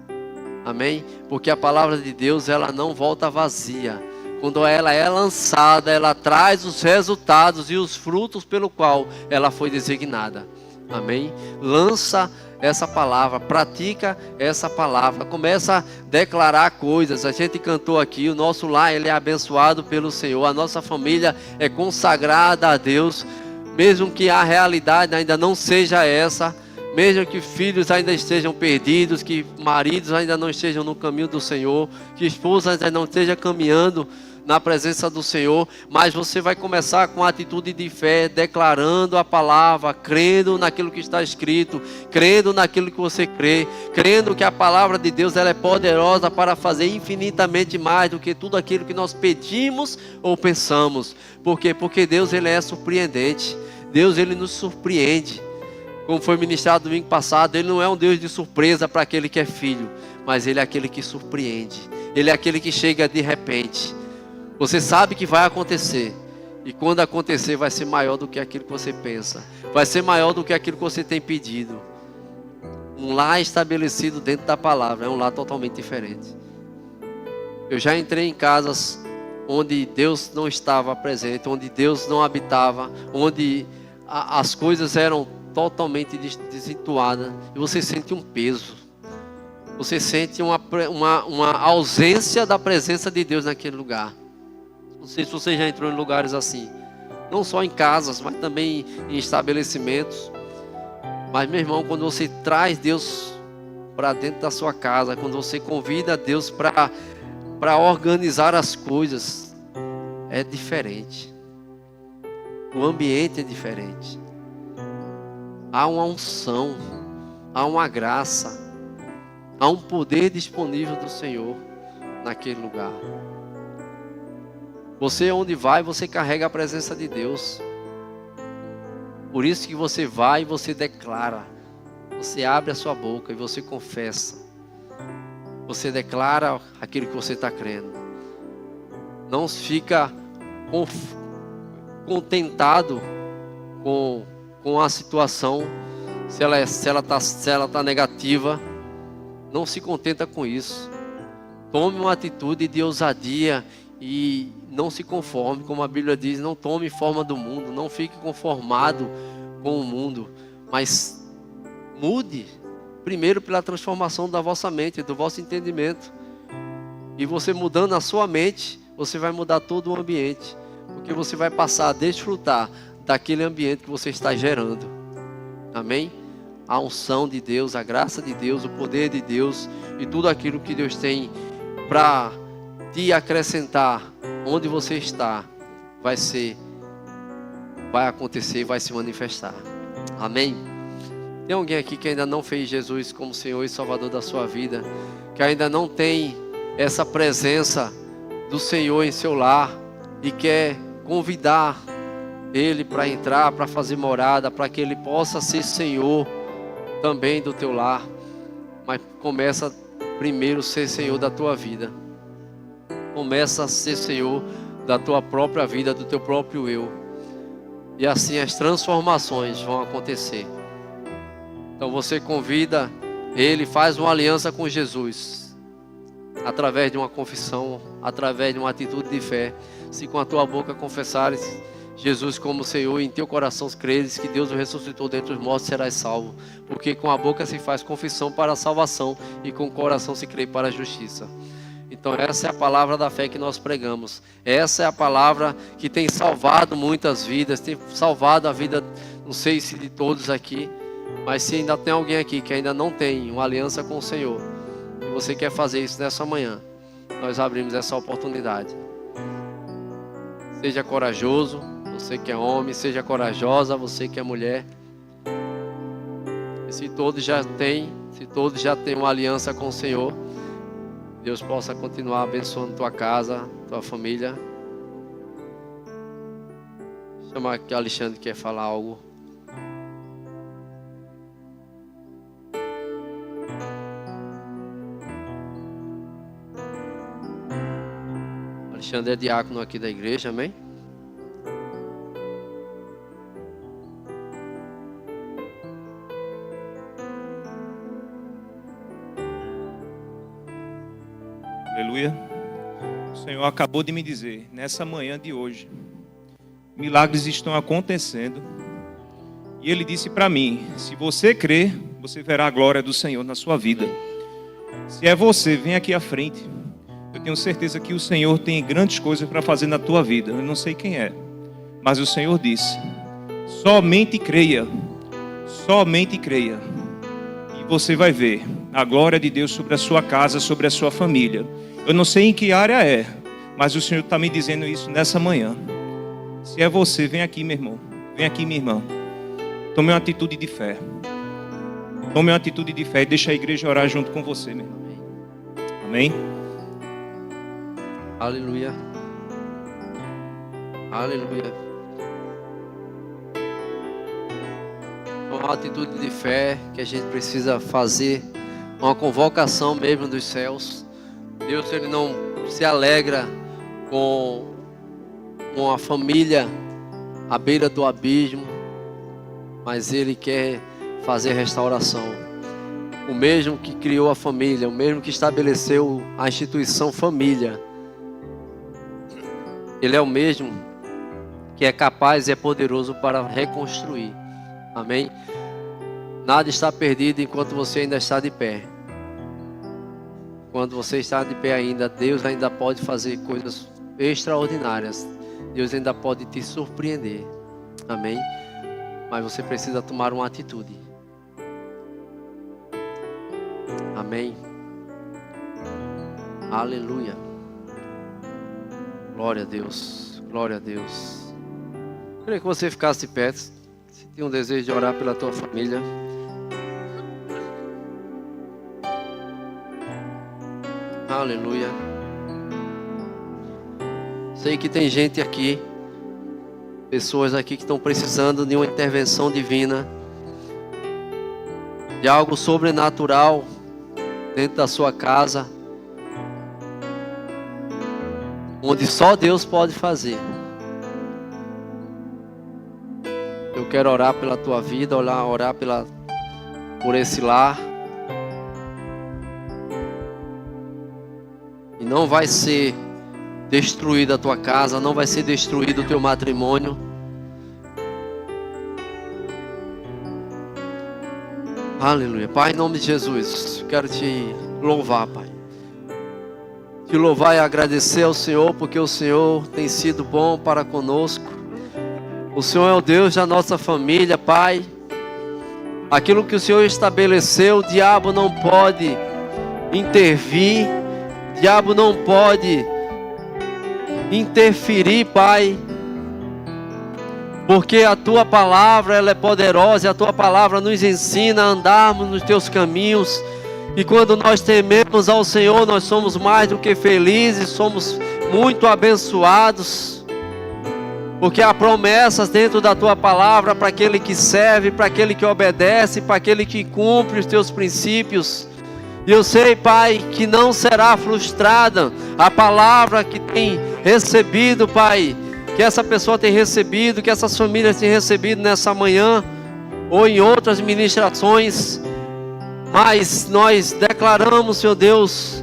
Speaker 1: Amém? Porque a palavra de Deus, ela não volta vazia. Quando ela é lançada, ela traz os resultados e os frutos pelo qual ela foi designada. Amém? Lança essa palavra, pratica essa palavra, começa a declarar coisas. A gente cantou aqui, o nosso lar ele é abençoado pelo Senhor, a nossa família é consagrada a Deus, mesmo que a realidade ainda não seja essa, mesmo que filhos ainda estejam perdidos, que maridos ainda não estejam no caminho do Senhor, que esposas ainda não estejam caminhando na presença do Senhor, mas você vai começar com a atitude de fé, declarando a palavra, crendo naquilo que está escrito, crendo naquilo que você crê, crendo que a palavra de Deus ela é poderosa para fazer infinitamente mais do que tudo aquilo que nós pedimos ou pensamos. Por quê? Porque Deus ele é surpreendente. Deus ele nos surpreende. Como foi ministrado domingo passado, Ele não é um Deus de surpresa para aquele que é filho, mas Ele é aquele que surpreende. Ele é aquele que chega de repente. Você sabe que vai acontecer. E quando acontecer vai ser maior do que aquilo que você pensa. Vai ser maior do que aquilo que você tem pedido. Um lar estabelecido dentro da palavra é um lar totalmente diferente. Eu já entrei em casas onde Deus não estava presente, onde Deus não habitava, onde as coisas eram totalmente desentuadas. E você sente um peso. Você sente uma ausência da presença de Deus naquele lugar. Não sei se você já entrou em lugares assim. Não só em casas, mas também em estabelecimentos. Mas, meu irmão, quando você traz Deus para dentro da sua casa, quando você convida Deus para organizar as coisas, é diferente. O ambiente é diferente. Há uma unção, há uma graça, há um poder disponível do Senhor naquele lugar. Você onde vai, você carrega a presença de Deus. Por isso que você vai e você declara. Você abre a sua boca e você confessa. Você declara aquilo que você está crendo. Não fica contentado com a situação. Se ela tá negativa, não se contenta com isso. Tome uma atitude de ousadia e não se conforme, como a Bíblia diz, não tome forma do mundo, não fique conformado com o mundo, mas mude primeiro pela transformação da vossa mente, do vosso entendimento. E você mudando a sua mente, você vai mudar todo o ambiente, porque você vai passar a desfrutar daquele ambiente que você está gerando. Amém? A unção de Deus, a graça de Deus, o poder de Deus e tudo aquilo que Deus tem para te acrescentar onde você está, vai acontecer, vai se manifestar. Amém? Tem alguém aqui que ainda não fez Jesus como Senhor e Salvador da sua vida, que ainda não tem essa presença do Senhor em seu lar e quer convidar Ele para entrar, para fazer morada, para que Ele possa ser Senhor também do teu lar? Mas começa primeiro a ser Senhor da tua vida. Começa a ser Senhor da tua própria vida, do teu próprio eu. E assim as transformações vão acontecer. Então você convida Ele, faz uma aliança com Jesus. Através de uma confissão, através de uma atitude de fé. Se com a tua boca confessares Jesus como Senhor e em teu coração creres que Deus o ressuscitou dentre os mortos, serás salvo. Porque com a boca se faz confissão para a salvação e com o coração se crê para a justiça. Então essa é a palavra da fé que nós pregamos. Essa é a palavra que tem salvado muitas vidas, tem salvado a vida, não sei se de todos aqui, mas se ainda tem alguém aqui que ainda não tem uma aliança com o Senhor, e você quer fazer isso nessa manhã, nós abrimos essa oportunidade. Seja corajoso, você que é homem, seja corajosa, você que é mulher. E se todos já têm uma aliança com o Senhor, Deus possa continuar abençoando tua casa, tua família. Chama que Alexandre quer falar algo. Alexandre é diácono aqui da igreja, amém?
Speaker 2: Aleluia. O Senhor acabou de me dizer, nessa manhã de hoje, milagres estão acontecendo. E Ele disse para mim, se você crer, você verá a glória do Senhor na sua vida. Se é você, vem aqui à frente. Eu tenho certeza que o Senhor tem grandes coisas para fazer na tua vida. Eu não sei quem é, mas o Senhor disse, somente creia. Somente creia. E você vai ver a glória de Deus sobre a sua casa, sobre a sua família. Eu não sei em que área é, mas o Senhor está me dizendo isso nessa manhã. Se é você, vem aqui, meu irmão. Vem aqui, minha irmã. Tome uma atitude de fé. Tome uma atitude de fé e deixa a igreja orar junto com você, meu irmão. Amém?
Speaker 1: Aleluia. Aleluia. uma atitude de fé que a gente precisa fazer, uma convocação mesmo dos céus. Deus, Ele não se alegra com a família à beira do abismo, mas Ele quer fazer restauração. O mesmo que criou a família, o mesmo que estabeleceu a instituição família, Ele é o mesmo que é capaz e é poderoso para reconstruir. Amém? Nada está perdido enquanto você ainda está de pé. Quando você está de pé ainda, Deus ainda pode fazer coisas extraordinárias. Deus ainda pode te surpreender. Amém? Mas você precisa tomar uma atitude. Amém? Aleluia. Glória a Deus. Glória a Deus. Eu queria que você ficasse de pé. Se tem um desejo de orar pela tua família. Aleluia. Sei que tem gente aqui, pessoas aqui que estão precisando de uma intervenção divina, de algo sobrenatural dentro da sua casa, onde só Deus pode fazer. Eu quero orar pela tua vida, orar por esse lar. E não vai ser destruída a tua casa, não vai ser destruído o teu matrimônio. Aleluia. Pai, em nome de Jesus, quero te louvar, Pai. Te louvar e agradecer ao Senhor, porque o Senhor tem sido bom para conosco. O Senhor é o Deus da nossa família, Pai. Aquilo que o Senhor estabeleceu, o diabo não pode intervir. O diabo não pode interferir, Pai, porque a Tua palavra ela é poderosa, e a Tua palavra nos ensina a andarmos nos Teus caminhos, e quando nós tememos ao Senhor, nós somos mais do que felizes, somos muito abençoados, porque há promessas dentro da Tua palavra para aquele que serve, para aquele que obedece, para aquele que cumpre os Teus princípios. E eu sei, Pai, que não será frustrada a palavra que tem recebido, Pai, que essa pessoa tem recebido, que essas famílias têm recebido nessa manhã, ou em outras ministrações. Mas nós declaramos, Senhor Deus,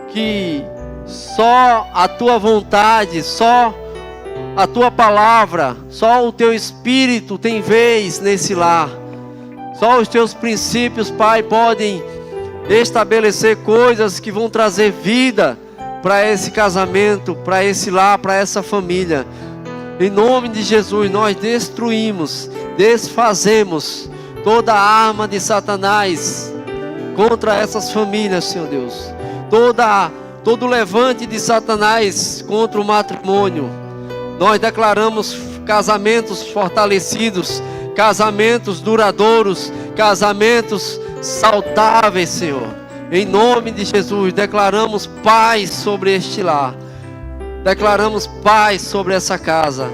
Speaker 1: que só a Tua vontade, só a Tua palavra, só o Teu Espírito tem vez nesse lar. Só os Teus princípios, Pai, podem estabelecer coisas que vão trazer vida para esse casamento, para esse lar, para essa família. Em nome de Jesus, nós destruímos, desfazemos toda a arma de Satanás contra essas famílias, Senhor Deus. Todo levante de Satanás contra o matrimônio. Nós declaramos casamentos fortalecidos, casamentos duradouros, casamentos saudáveis, Senhor. Em nome de Jesus, declaramos paz sobre este lar. Declaramos paz sobre essa casa.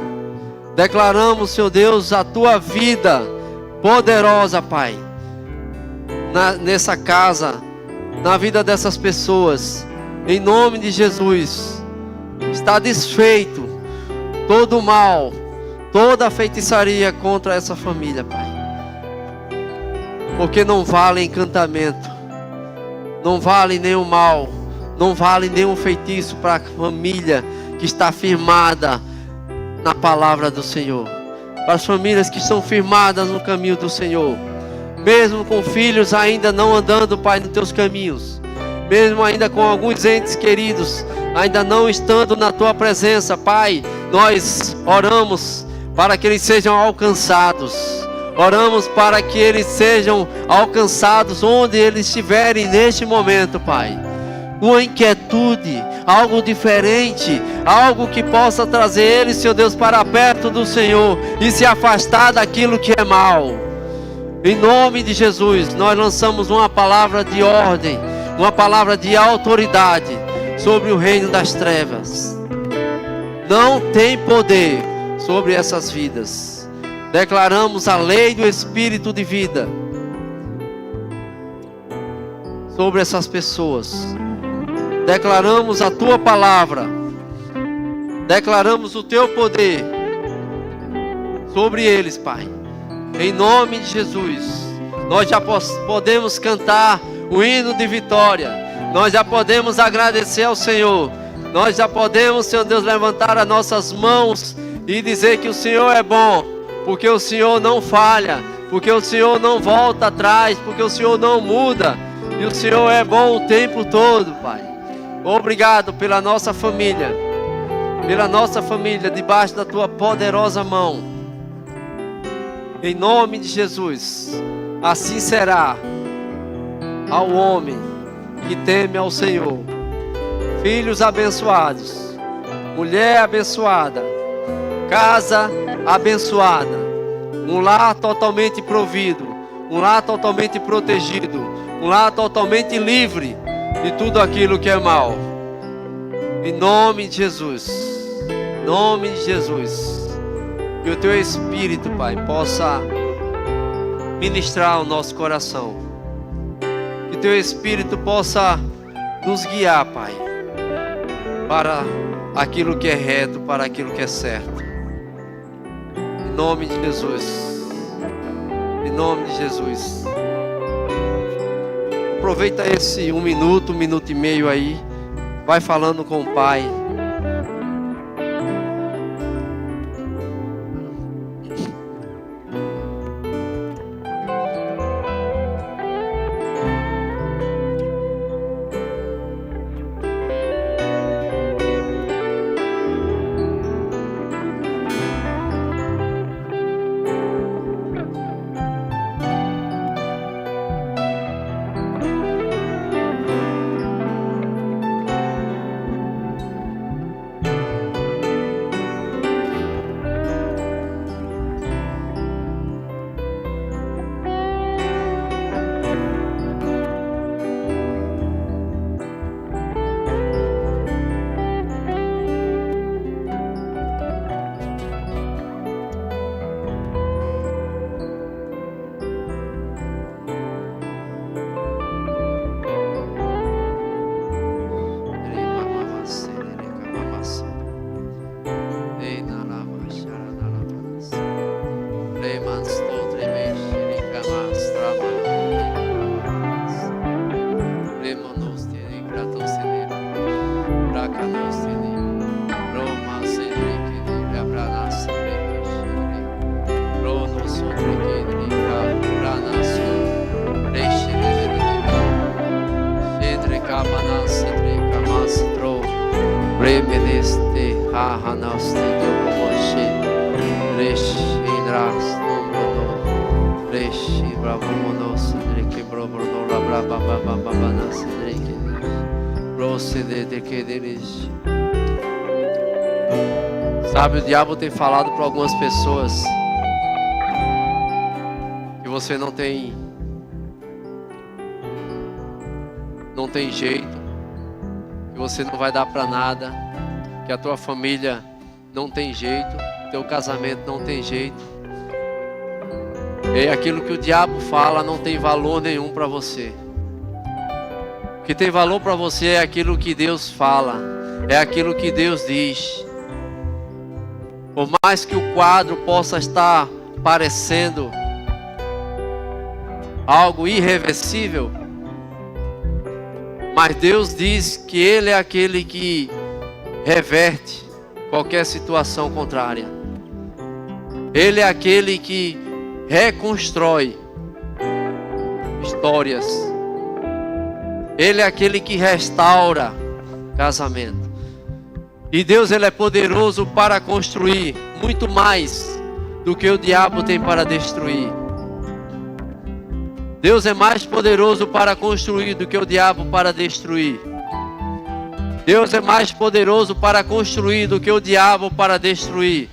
Speaker 1: Declaramos, Senhor Deus, a Tua vida poderosa, Pai, nessa casa, na vida dessas pessoas. Em nome de Jesus, está desfeito todo o mal, toda a feitiçaria contra essa família, Pai. Porque não vale encantamento, não vale nenhum mal, não vale nenhum feitiço para a família que está firmada na palavra do Senhor. Para as famílias que estão firmadas no caminho do Senhor, mesmo com filhos ainda não andando, Pai, nos Teus caminhos, mesmo ainda com alguns entes queridos ainda não estando na Tua presença, Pai, nós oramos para que eles sejam alcançados. Oramos para que eles sejam alcançados onde eles estiverem neste momento, Pai. Uma inquietude, algo diferente, algo que possa trazer eles, Senhor Deus, para perto do Senhor e se afastar daquilo que é mal. Em nome de Jesus, nós lançamos uma palavra de ordem, uma palavra de autoridade sobre o reino das trevas. Não tem poder sobre essas vidas. Declaramos a lei do Espírito de vida sobre essas pessoas. Declaramos a tua palavra. Declaramos o teu poder sobre eles, Pai. Em nome de Jesus. Nós já podemos cantar o hino de vitória. Nós já podemos agradecer ao Senhor. Nós já podemos, Senhor Deus, levantar as nossas mãos e dizer que o Senhor é bom, porque o Senhor não falha, porque o Senhor não volta atrás, porque o Senhor não muda, e o Senhor é bom o tempo todo, Pai. Obrigado pela nossa família, debaixo da tua poderosa mão. Em nome de Jesus, assim será ao homem que teme ao Senhor. Filhos abençoados, mulher abençoada, casa abençoada, um lar totalmente provido, um lar totalmente protegido, um lar totalmente livre de tudo aquilo que é mal. Em nome de Jesus, em nome de Jesus, que o teu Espírito, Pai, possa ministrar o nosso coração, que teu Espírito possa nos guiar, Pai, para aquilo que é reto, para aquilo que é certo. Em nome de Jesus. Em nome de Jesus. Aproveita esse 1 minuto, 1 minuto e meio aí. Vai falando com o Pai. Sabe, o diabo tem falado para algumas pessoas que você não tem jeito, que você não vai dar para nada, que a tua família não tem jeito, teu casamento não tem jeito. E aquilo que o diabo fala não tem valor nenhum para você. O que tem valor para você é aquilo que Deus fala, é aquilo que Deus diz. Por mais que o quadro possa estar parecendo algo irreversível, mas Deus diz que Ele é aquele que reverte qualquer situação contrária. Ele é aquele que reconstrói histórias. Ele é aquele que restaura casamento. E Deus, Ele é poderoso para construir muito mais do que o diabo tem para destruir. Deus é mais poderoso para construir do que o diabo para destruir. Deus é mais poderoso para construir do que o diabo para destruir.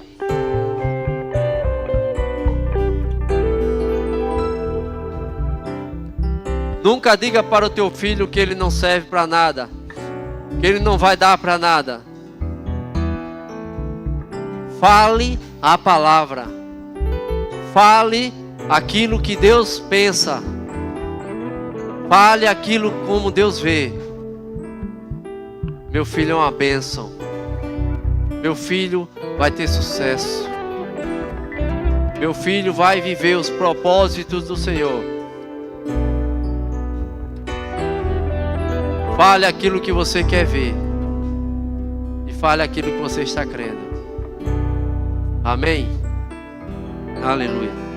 Speaker 1: Nunca diga para o teu filho que ele não serve para nada, que ele não vai dar para nada. Fale a palavra. Fale aquilo que Deus pensa. Fale aquilo como Deus vê. Meu filho é uma bênção. Meu filho vai ter sucesso. Meu filho vai viver os propósitos do Senhor. Fale aquilo que você quer ver. E fale aquilo que você está crendo. Amém? Aleluia.